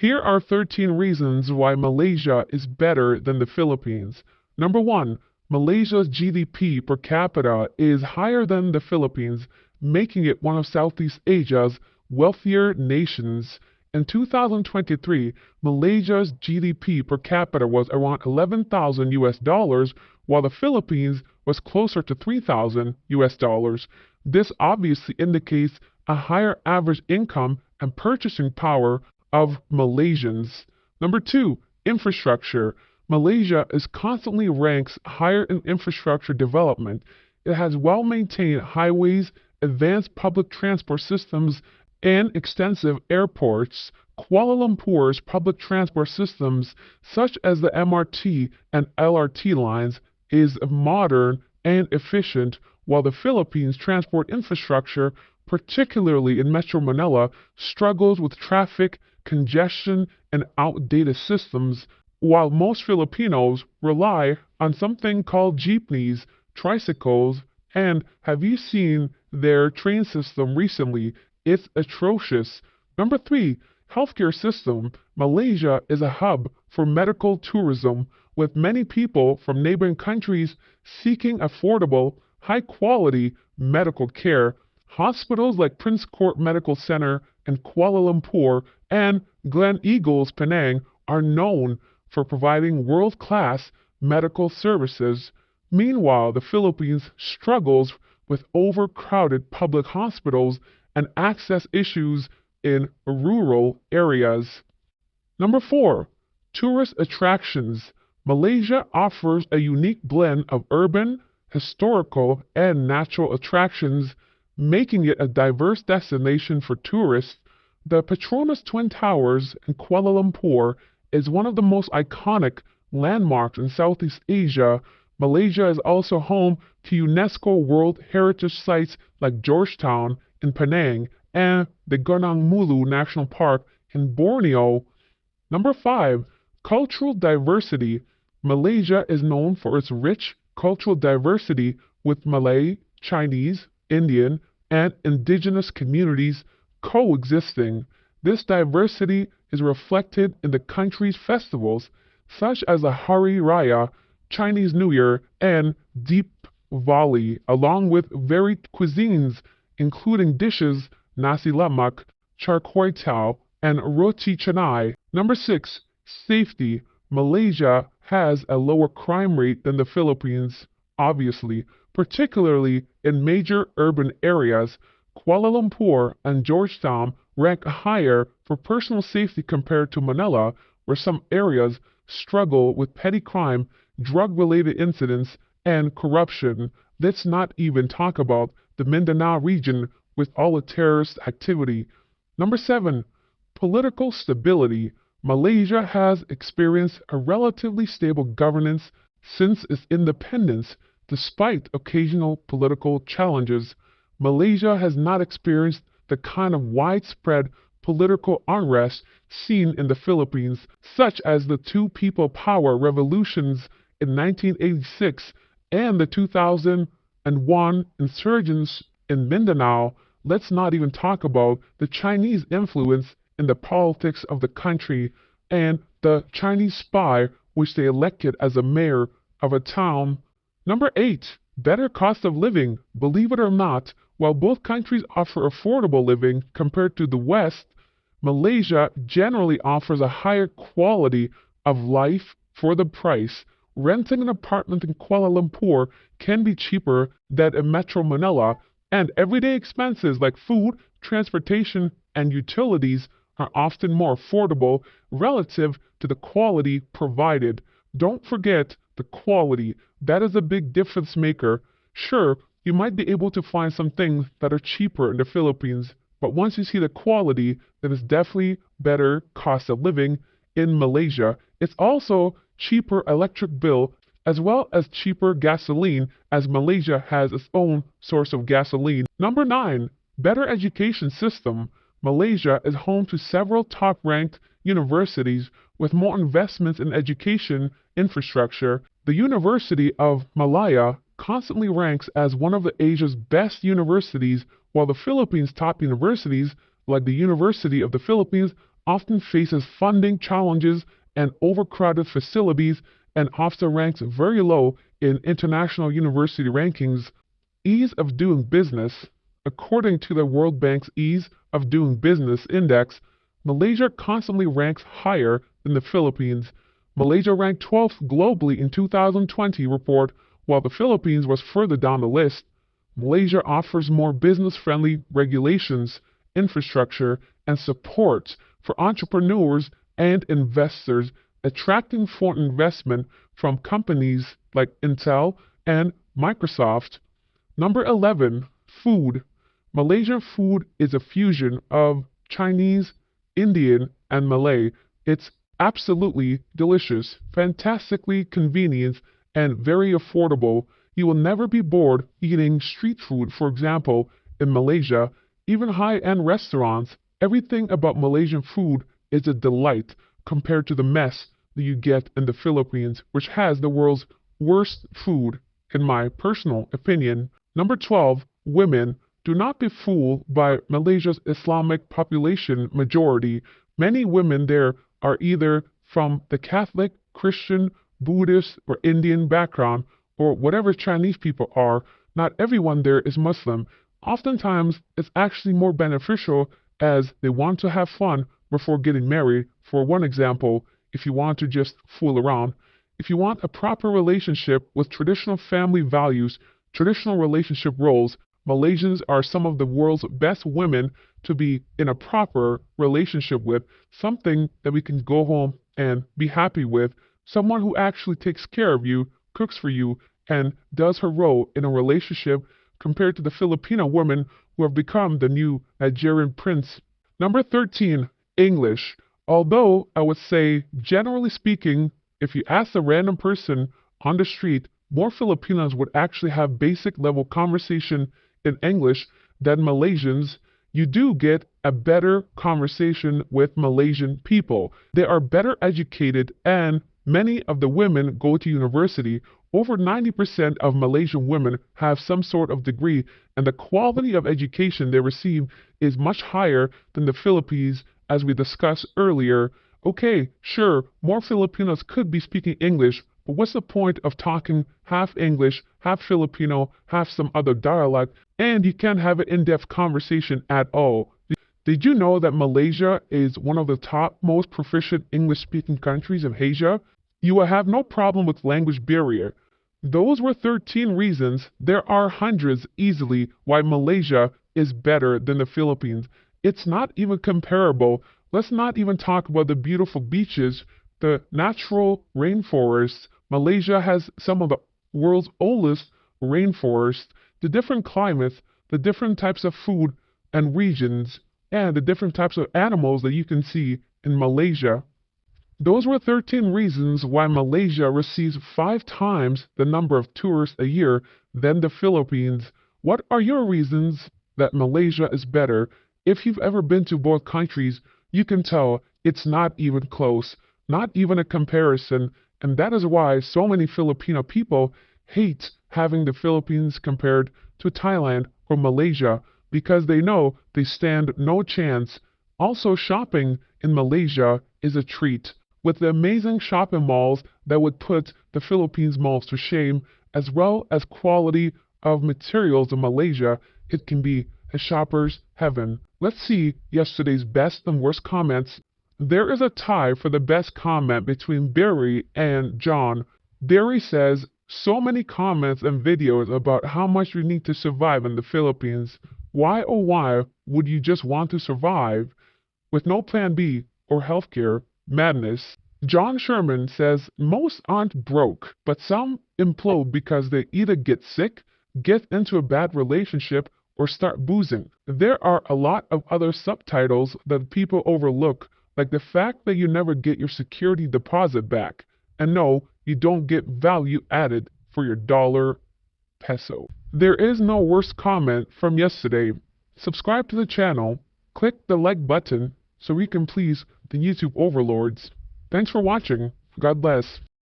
Here are 13 reasons why Malaysia is better than the Philippines. Number 1. Malaysia's GDP per capita is higher than the Philippines, making it one of Southeast Asia's wealthier nations. In 2023, Malaysia's GDP per capita was around 11,000 US dollars, while the Philippines was closer to 3,000 US dollars. This obviously indicates a higher average income and purchasing power of Malaysians. Number 2, infrastructure. Malaysia is constantly ranks higher in infrastructure development. It has well-maintained highways, advanced public transport systems, and extensive airports. Kuala Lumpur's public transport systems, such as the MRT and LRT lines, is modern and efficient, while the Philippines' transport infrastructure, particularly in Metro Manila, struggles with traffic, congestion, and outdated systems. While most Filipinos rely on something called jeepneys, tricycles, and have you seen their train system recently? It's atrocious. Number 3, healthcare system. Malaysia is a hub for medical tourism, with many people from neighboring countries seeking affordable, high-quality medical care. Hospitals like Prince Court Medical Center in Kuala Lumpur and Glen Eagles Penang are known for providing world-class medical services. Meanwhile, the Philippines struggles with overcrowded public hospitals and access issues in rural areas. Number 4, tourist attractions. Malaysia offers a unique blend of urban, historical, and natural attractions, making it a diverse destination for tourists. The Petronas Twin Towers in Kuala Lumpur is one of the most iconic landmarks in Southeast Asia. Malaysia is also home to UNESCO World Heritage Sites like Georgetown in Penang and the Gunung Mulu National Park in Borneo. Number 5, cultural diversity. Malaysia is known for its rich cultural diversity with Malay, Chinese, Indian, and indigenous communities coexisting. This diversity is reflected in the country's festivals, such as the Hari Raya, Chinese New Year, and Deepavali, along with varied cuisines, including dishes nasi lemak, char kway teow, and roti canai. Number 6, safety. Malaysia has a lower crime rate than the Philippines, obviously, particularly in major urban areas. Kuala Lumpur and Georgetown rank higher for personal safety compared to Manila, where some areas struggle with petty crime, drug-related incidents, and corruption. Let's not even talk about the Mindanao region with all the terrorist activity. Number 7, political stability. Malaysia has experienced a relatively stable governance since its independence, despite occasional political challenges. Malaysia has not experienced the kind of widespread political unrest seen in the Philippines, such as the two people power revolutions in 1986 and the 2001 insurgents in Mindanao. Let's not even talk about the Chinese influence in the politics of the country and the Chinese spy which they elected as a mayor of a town. Number 8, better cost of living. Believe it or not, while both countries offer affordable living compared to the West, Malaysia generally offers a higher quality of life for the price. Renting an apartment in Kuala Lumpur can be cheaper than in Metro Manila, and everyday expenses like food, transportation, and utilities are often more affordable relative to the quality provided. Don't forget the quality. That is a big difference maker. Sure, you might be able to find some things that are cheaper in the Philippines, but once you see the quality, then it's definitely better cost of living in Malaysia. It's also cheaper electric bill as well as cheaper gasoline, as Malaysia has its own source of gasoline. Number 9, better education system. Malaysia is home to several top-ranked universities with more investments in education infrastructure. The University of Malaya constantly ranks as one of Asia's best universities, while the Philippines' top universities, like the University of the Philippines, often faces funding challenges and overcrowded facilities and often ranks very low in international university rankings. Ease of doing business. According to the World Bank's Ease of Doing Business Index, Malaysia constantly ranks higher than the Philippines. Malaysia ranked 12th globally in 2020 report, while the Philippines was further down the list. Malaysia offers more business-friendly regulations, infrastructure, and support for entrepreneurs and investors, attracting foreign investment from companies like Intel and Microsoft. Number 11. Food. Malaysian food is a fusion of Chinese, Indian, and Malay. It's absolutely delicious, fantastically convenient, and very affordable. You will never be bored eating street food, for example, in Malaysia. Even high-end restaurants, everything about Malaysian food is a delight compared to the mess that you get in the Philippines, which has the world's worst food, in my personal opinion. Number 12. Women. Do not be fooled by Malaysia's Islamic population majority. Many women there are either from the Catholic, Christian, Buddhist, or Indian background, or whatever Chinese people are. Not everyone there is Muslim. Oftentimes, it's actually more beneficial as they want to have fun before getting married. For one example, if you want to just fool around. If you want a proper relationship with traditional family values, traditional relationship roles, Malaysians are some of the world's best women to be in a proper relationship with, something that we can go home and be happy with, someone who actually takes care of you, cooks for you, and does her role in a relationship compared to the Filipino women who have become the new Nigerian prince. Number 13. English. Although I would say, generally speaking, if you ask a random person on the street, more Filipinos would actually have basic level conversation in English than Malaysians. You do get a better conversation with Malaysian people. They are better educated and many of the women go to university. Over 90% of Malaysian women have some sort of degree, and the quality of education they receive is much higher than the Philippines, as we discussed earlier. Okay, sure, more Filipinos could be speaking English, but what's the point of talking half English, half Filipino, half some other dialect, and you can't have an in-depth conversation at all? Did you know that Malaysia is one of the top most proficient English-speaking countries in Asia? You will have no problem with language barrier. Those were 13 reasons. There are hundreds easily why Malaysia is better than the Philippines. It's not even comparable. Let's not even talk about the beautiful beaches, the natural rainforests. Malaysia has some of the world's oldest rainforests, the different climates, the different types of food and regions, and the different types of animals that you can see in Malaysia. Those were 13 reasons why Malaysia receives 5 times the number of tourists a year than the Philippines. What are your reasons that Malaysia is better? If you've ever been to both countries, you can tell it's not even close, not even a comparison, and that is why so many Filipino people hate having the Philippines compared to Thailand or Malaysia, because they know they stand no chance. Also, shopping in Malaysia is a treat, with the amazing shopping malls that would put the Philippines malls to shame, as well as quality of materials in Malaysia. It can be a shopper's heaven. Let's see yesterday's best and worst comments. There is a tie for the best comment between Barry and John. Barry says, so many comments and videos about how much you need to survive in the Philippines. Why oh why would you just want to survive with no plan B or healthcare? Madness. John Sherman says, most aren't broke, but some implode because they either get sick, get into a bad relationship, or start boozing. There are a lot of other subtitles that people overlook, like the fact that you never get your security deposit back. And no, you don't get value added for your dollar peso. There is no worst comment from yesterday. Subscribe to the channel, click the like button so we can please the YouTube overlords. Thanks for watching. God bless.